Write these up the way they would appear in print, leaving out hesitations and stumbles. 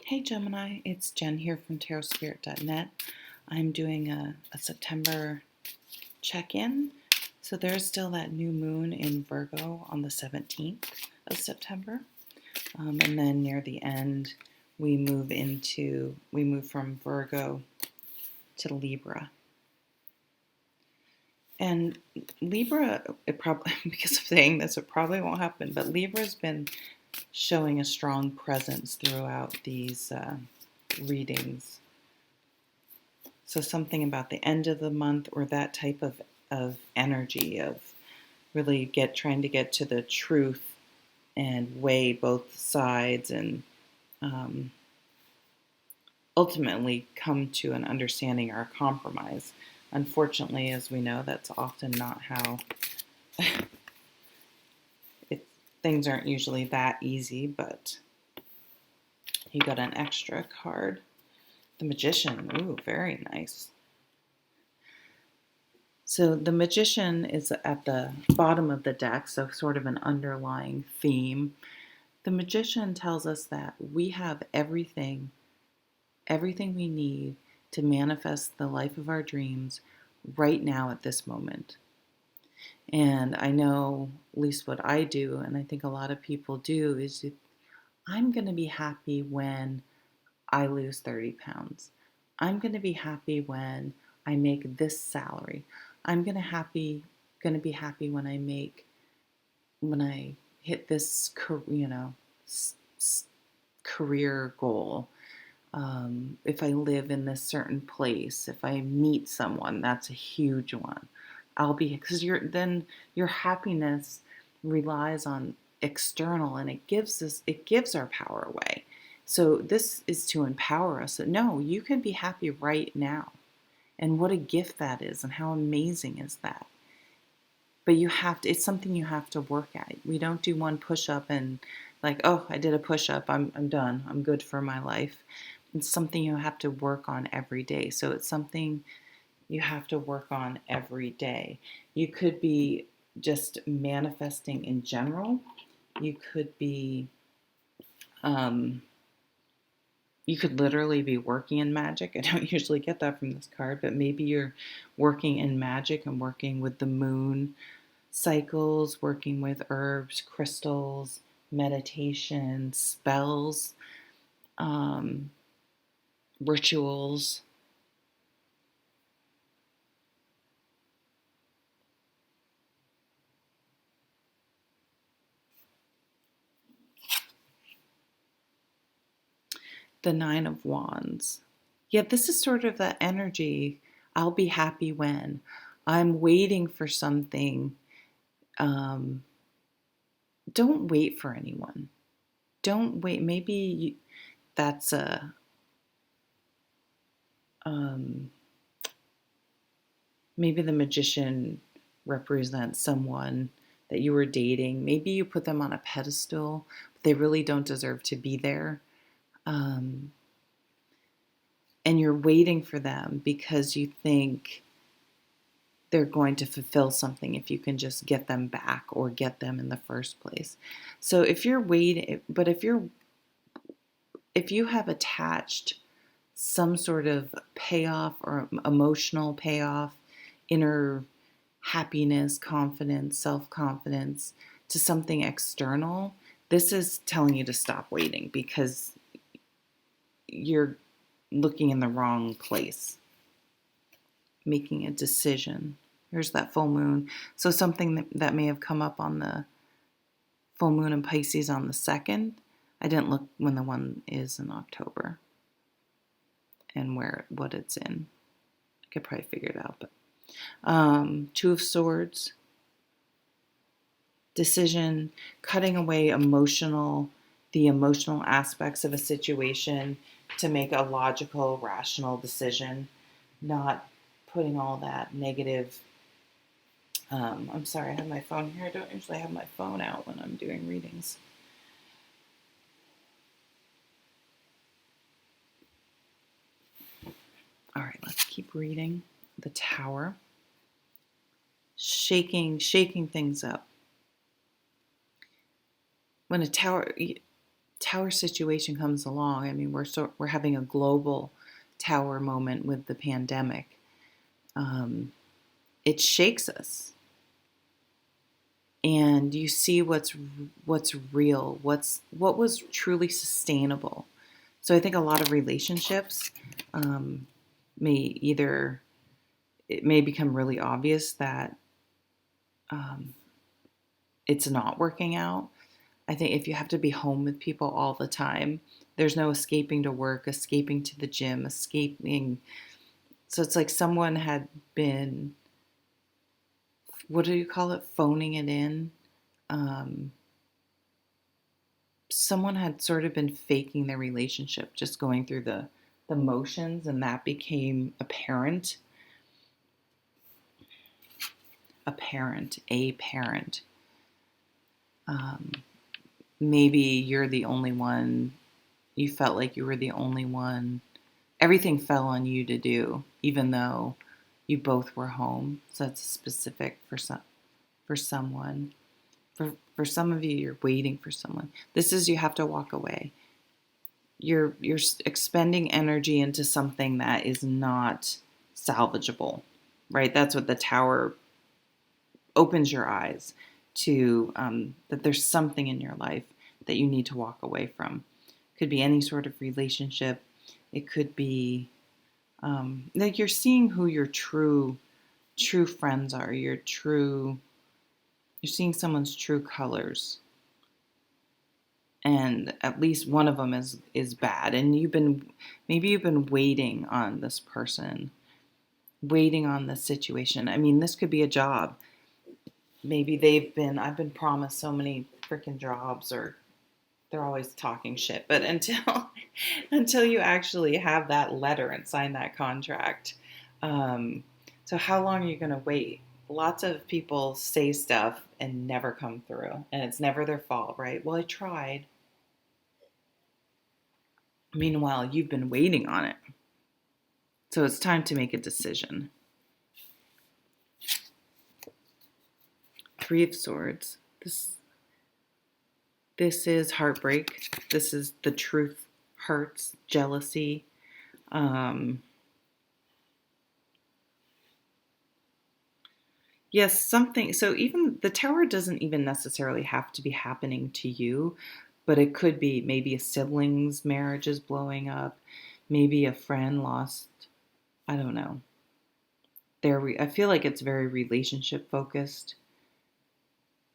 Hey Gemini, it's Jen here from tarotspirit.net. I'm doing a September check-in. So there's still that new moon in Virgo on the 17th of September. And then near the end, we move from Virgo to Libra. And Libra, because of saying this, it probably won't happen, but Libra's been showing a strong presence throughout these readings. So something about the end of the month or that type of energy of really trying to get to the truth and weigh both sides and ultimately come to an understanding or a compromise. Unfortunately, as we know, that's often not how things aren't usually that easy, but you got an extra card. The Magician, ooh, very nice. So the Magician is at the bottom of the deck, so sort of an underlying theme. The Magician tells us that we have everything we need to manifest the life of our dreams right now at this moment. And I know, at least what I do, and I think a lot of people do, is I'm going to be happy when I lose 30 pounds. I'm going to be happy when I make this salary. I'm going to be happy when I hit this, career goal. If I live in this certain place, if I meet someone, that's a huge one. Because your happiness relies on external, and it gives our power away. So this is to empower us that no, you can be happy right now. And what a gift that is, and how amazing is that? But it's something you have to work at. We don't do one push up and like, oh, I did a push up, I'm done, I'm good for my life. It's something you have to work on every day. So it's something you have to work on every day. You could be just manifesting in general. You could be, you could literally be working in magic. I don't usually get that from this card, but maybe you're working in magic and working with the moon cycles, working with herbs, crystals, meditation, spells, rituals. The Nine of Wands. Yeah, this is sort of that energy. I'll be happy when I'm waiting for something. Don't wait for anyone. Don't wait. That's um, maybe the Magician represents someone that you were dating. Maybe you put them on a pedestal, but they really don't deserve to be there. And you're waiting for them because you think they're going to fulfill something if you can just get them back or get them in the first place. So if you're waiting, but if you have attached some sort of payoff or emotional payoff, inner happiness, confidence, self-confidence to something external, this is telling you to stop waiting because you're looking in the wrong place, making a decision. Here's that full moon. So something that may have come up on the full moon in Pisces on the 2nd. I didn't look when the one is in October and what it's in. I could probably figure it out, but Two of Swords, decision, cutting away the emotional aspects of a situation to make a logical, rational decision, not putting all that negative. I'm sorry, I have my phone here. I don't usually have my phone out when I'm doing readings. All right, let's keep reading. The Tower. Shaking things up. When a tower, tower situation comes along, I mean, we're having a global tower moment with the pandemic. Um, it shakes us, and you see what's real, what was truly sustainable. So I think a lot of relationships um, may either it may become really obvious that um, it's not working out. I think if you have to be home with people all the time, there's no escaping to work, escaping to the gym, escaping. So it's like someone had been, what do you call it, phoning it in? Um, Someone had sort of been faking their relationship, just going through the motions, and that became a parent. Um, Maybe you're the only one. You felt like you were the only one. Everything fell on you to do, even though you both were home. So that's specific for someone. For some of you, you're waiting for someone. This is you have to walk away. You're expending energy into something that is not salvageable, right? That's what the tower opens your eyes to, that there's something in your life that you need to walk away from. It could be any sort of relationship. It could be like you're seeing who your true friends are. You're seeing someone's true colors, and at least one of them is bad. And maybe you've been waiting on this person, waiting on this situation. I mean, this could be a job. Maybe I've been promised so many freaking jobs, or they're always talking shit. But until you actually have that letter and sign that contract, um, so how long are you going to wait? Lots of people say stuff and never come through, and it's never their fault, right? Well, I tried. Meanwhile, you've been waiting on it. So it's time to make a decision. Three of Swords. This is heartbreak. This is the truth hurts, jealousy. Um, yes, something. So even the tower doesn't even necessarily have to be happening to you, but it could be maybe a sibling's marriage is blowing up, maybe a friend lost. I don't know. I feel like it's very relationship focused.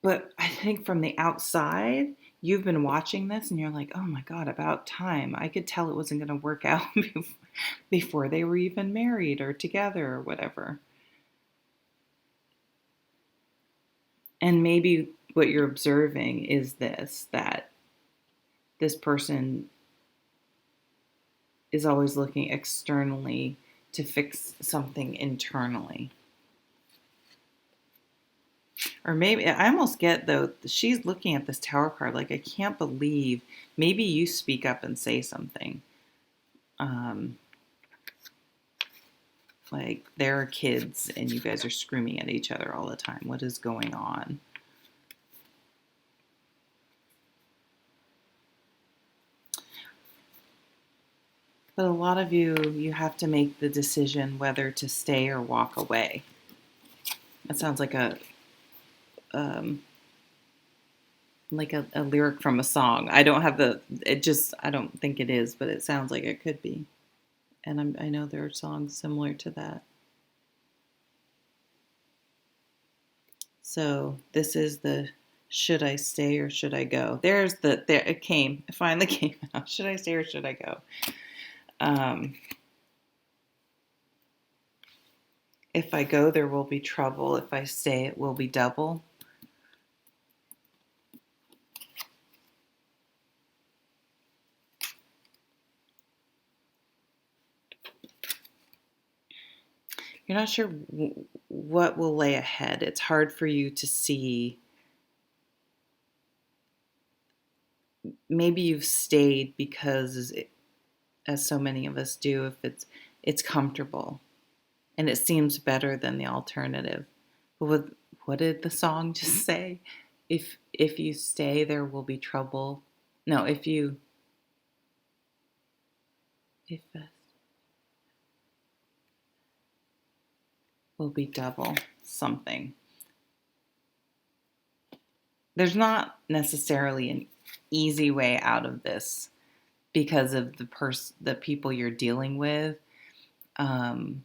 But I think from the outside, you've been watching this and you're like, oh my God, about time. I could tell it wasn't going to work out before they were even married or together or whatever. And maybe what you're observing is that this person is always looking externally to fix something internally. Or maybe I almost get though, she's looking at this tower card like, I can't believe, maybe you speak up and say something. Um, like there are kids and you guys are screaming at each other all the time. What is going on? But a lot of you have to make the decision whether to stay or walk away. That sounds um, like a lyric from a song. I don't have I don't think it is, but it sounds like it could be. And I know there are songs similar to that. So this is the should I stay or should I go? There it came. It finally came out. Should I stay or should I go? Um, if I go, there will be trouble. If I stay, it will be double. You're not sure what will lay ahead. It's hard for you to see. Maybe you've stayed because, as so many of us do, if it's comfortable and it seems better than the alternative. But what did the song just say? If you stay, there will be trouble. No, if will be double something. There's not necessarily an easy way out of this because of the people you're dealing with. Um,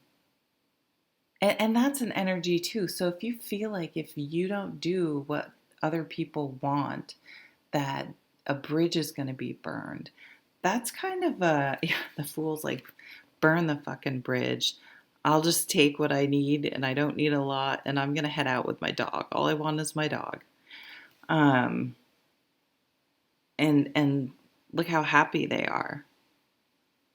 and that's an energy too. So if you feel like if you don't do what other people want, that a bridge is going to be burned, that's kind of the fool's like, burn the fucking bridge. I'll just take what I need and I don't need a lot and I'm going to head out with my dog. All I want is my dog. Um, and look how happy they are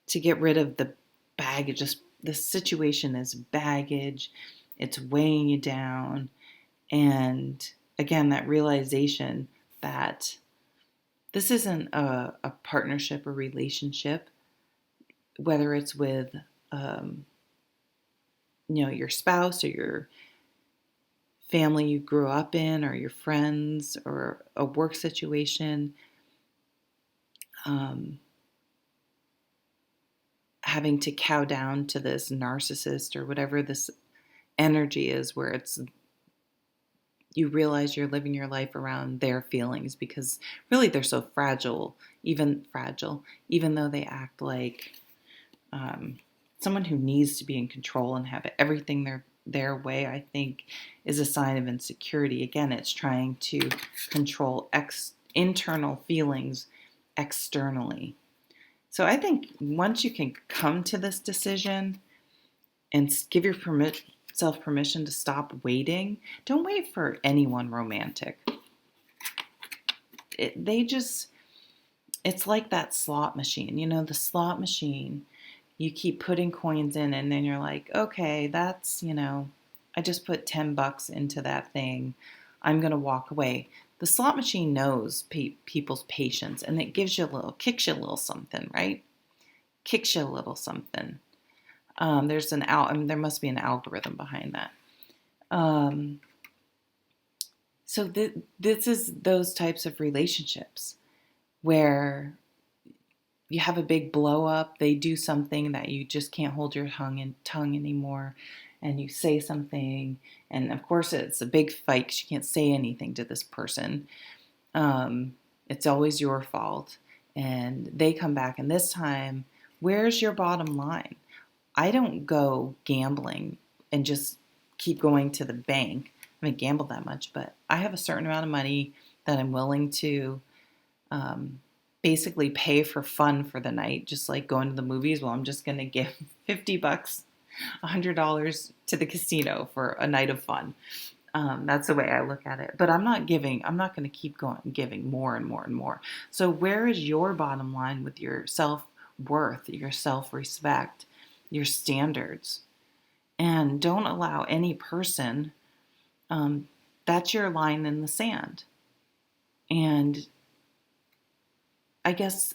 to get rid of the baggage. Just the situation is baggage. It's weighing you down. And again, that realization that this isn't a partnership or relationship, whether it's with, your spouse or your family you grew up in or your friends or a work situation, having to cow down to this narcissist or whatever this energy is where it's you realize you're living your life around their feelings because really they're so fragile, even though they act like someone who needs to be in control and have everything their way, I think is a sign of insecurity. Again, it's trying to control internal feelings externally. So I think once you can come to this decision and give yourself permission to stop waiting, don't wait for anyone romantic. It's like that slot machine. The slot machine, you keep putting coins in and then you're like, okay, that's, I just put $10 into that thing. I'm going to walk away. The slot machine knows people's patience and it kicks you a little something, right? Kicks you a little something. There must be an algorithm behind that. So this is those types of relationships where you have a big blow up. They do something that you just can't hold your tongue anymore, and you say something, and of course it's a big fight because you can't say anything to this person. It's always your fault, and they come back, and this time, where's your bottom line? I don't go gambling and just keep going to the bank. I haven't gambled that much, but I have a certain amount of money that I'm willing to basically pay for fun for the night, just like going to the movies. Well, I'm just going to give $50, $100 to the casino for a night of fun. That's the way I look at it. But I'm not going to keep giving more and more and more. So where is your bottom line with your self-worth, your self-respect, your standards? And don't allow any person, that's your line in the sand. And I guess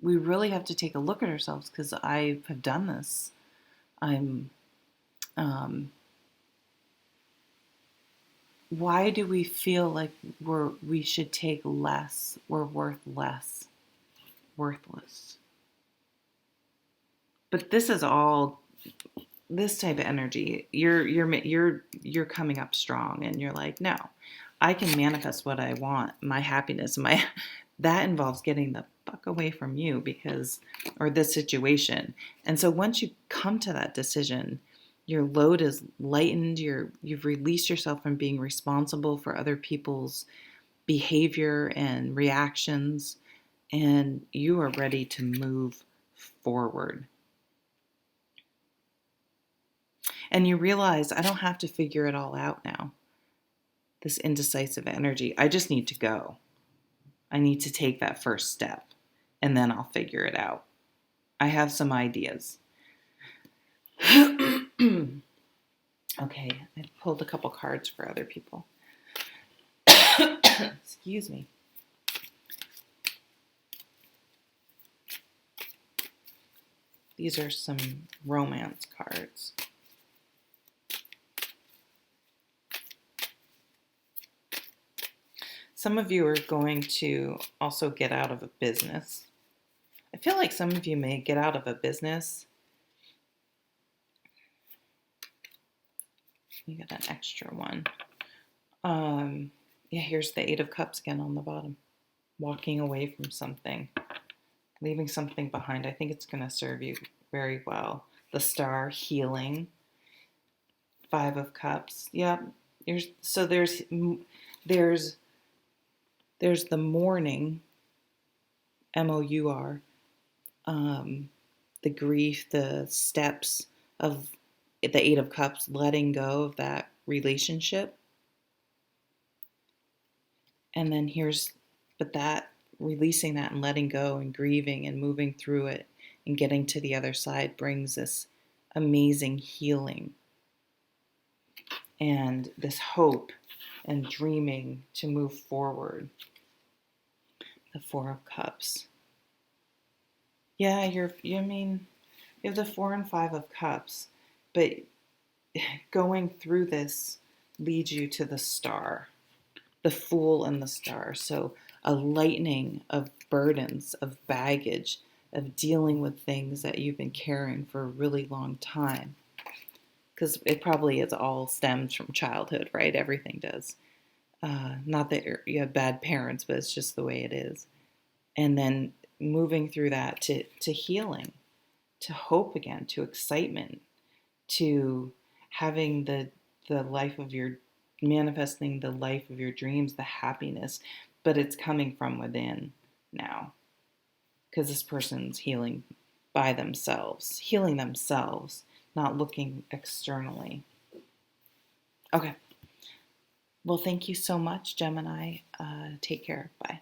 we really have to take a look at ourselves because I have done this. Why do we feel like we should take less? We're worth less, worthless. But this is all this type of energy. You're coming up strong, and you're like, no, I can manifest what I want. My happiness, that involves getting the fuck away from you or this situation. And so once you come to that decision, your load is lightened. You've released yourself from being responsible for other people's behavior and reactions, and you are ready to move forward. And you realize I don't have to figure it all out now. This indecisive energy, I just need to go. I need to take that first step, and then I'll figure it out. I have some ideas. Okay, I pulled a couple cards for other people. Excuse me. These are some romance cards. Some of you are going to also get out of a business. I feel like some of you may get out of a business. You got an extra one. Yeah, here's the Eight of Cups again on the bottom. Walking away from something, leaving something behind. I think it's going to serve you very well. The Star, healing. Five of Cups. Yep. So there's the mourning, MOUR, the grief, the steps of the Eight of Cups, letting go of that relationship. And then but that, releasing that and letting go and grieving and moving through it and getting to the other side brings this amazing healing and this hope and dreaming to move forward. The Four of Cups. Yeah, you have the Four and Five of Cups, but going through this leads you to the Star, the Fool and the Star. So a lightening of burdens, of baggage, of dealing with things that you've been carrying for a really long time. Because it probably all stems from childhood, right? Everything does. Not that you have bad parents, but it's just the way it is. And then moving through that to healing, to hope again, to excitement, to having the life of your, manifesting the life of your dreams, the happiness, but it's coming from within now. Because this person's healing by themselves, healing themselves, not looking externally. Okay. Well, thank you so much, Gemini. Take care. Bye.